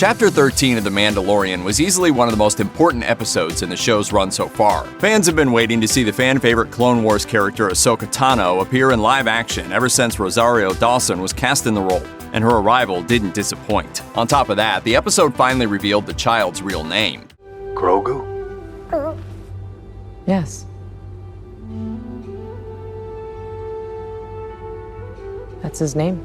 Chapter 13 of The Mandalorian was easily one of the most important episodes in the show's run so far. Fans have been waiting to see the fan-favorite Clone Wars character Ahsoka Tano appear in live action ever since Rosario Dawson was cast in the role, and her arrival didn't disappoint. On top of that, the episode finally revealed the child's real name. Grogu? Yes. That's his name.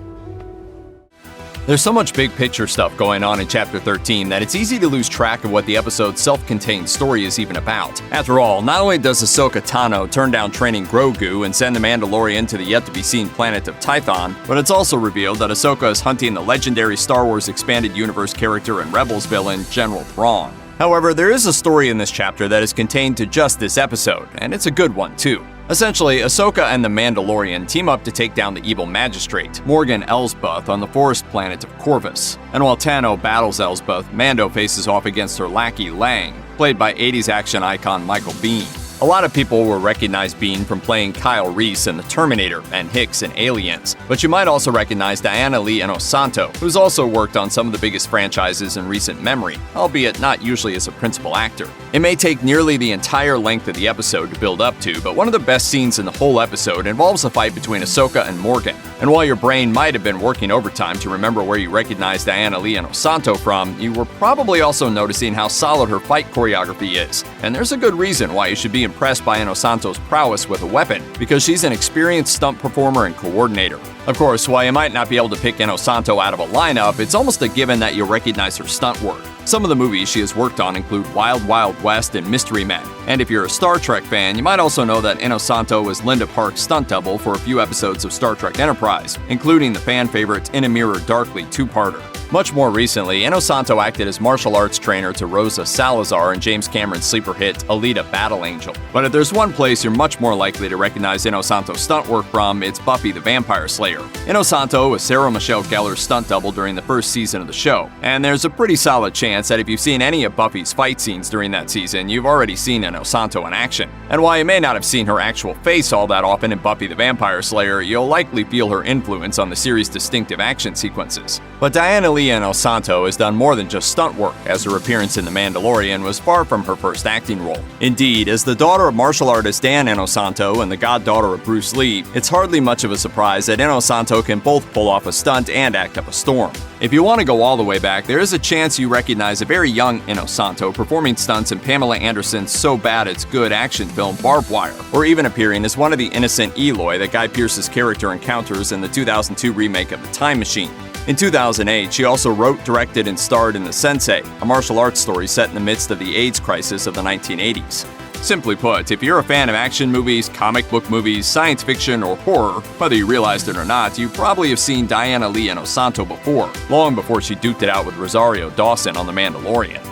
There's so much big picture stuff going on in Chapter 13 that it's easy to lose track of what the episode's self-contained story is even about. After all, not only does Ahsoka Tano turn down training Grogu and send the Mandalorian to the yet-to-be-seen planet of Tython, but it's also revealed that Ahsoka is hunting the legendary Star Wars Expanded Universe character and Rebels villain General Thrawn. However, there is a story in this chapter that is contained to just this episode, and it's a good one too. Essentially, Ahsoka and the Mandalorian team up to take down the evil magistrate, Morgan Elsbeth, on the forest planet of Corvus. And while Tano battles Elsbeth, Mando faces off against her lackey Lang, played by 80s action icon Michael Biehn. A lot of people will recognize Biehn from playing Kyle Reese in The Terminator and Hicks in Aliens, but you might also recognize Diana Lee Inosanto, who's also worked on some of the biggest franchises in recent memory, albeit not usually as a principal actor. It may take nearly the entire length of the episode to build up to, but one of the best scenes in the whole episode involves a fight between Ahsoka and Morgan. And while your brain might have been working overtime to remember where you recognize Diana Lee Inosanto from, you were probably also noticing how solid her fight choreography is. And there's a good reason why you should be impressed by Inosanto's prowess with a weapon, because she's an experienced stunt performer and coordinator. Of course, while you might not be able to pick Inosanto out of a lineup, it's almost a given that you'll recognize her stunt work. Some of the movies she has worked on include Wild Wild West and Mystery Men. And if you're a Star Trek fan, you might also know that Inosanto was Linda Park's stunt double for a few episodes of Star Trek Enterprise, including the fan favorite In a Mirror Darkly two-parter. Much more recently, Inosanto acted as martial arts trainer to Rosa Salazar in James Cameron's sleeper hit Alita Battle Angel. But if there's one place you're much more likely to recognize Inosanto's stunt work from, it's Buffy the Vampire Slayer. Inosanto was Sarah Michelle Gellar's stunt double during the first season of the show, and there's a pretty solid chance that if you've seen any of Buffy's fight scenes during that season, you've already seen Inosanto in action. And while you may not have seen her actual face all that often in Buffy the Vampire Slayer, you'll likely feel her influence on the series' distinctive action sequences. But Diana Lee Inosanto has done more than just stunt work, as her appearance in The Mandalorian was far from her first acting role. Indeed, as the daughter of martial artist Dan Inosanto and the goddaughter of Bruce Lee, it's hardly much of a surprise that Inosanto can both pull off a stunt and act up a storm. If you want to go all the way back, there is a chance you recognize a very young Inosanto performing stunts in Pamela Anderson's So Bad It's Good action film Barbed Wire, or even appearing as one of the innocent Eloy that Guy Pearce's character encounters in the 2002 remake of The Time Machine. In 2008, she also wrote, directed, and starred in The Sensei, a martial arts story set in the midst of the AIDS crisis of the 1980s. Simply put, if you're a fan of action movies, comic book movies, science fiction, or horror, whether you realized it or not, you probably have seen Diana Lee Inosanto before, long before she duked it out with Rosario Dawson on The Mandalorian.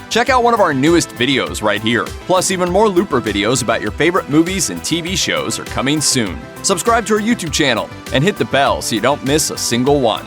Check out one of our newest videos right here. Plus, even more Looper videos about your favorite movies and TV shows are coming soon. Subscribe to our YouTube channel and hit the bell so you don't miss a single one.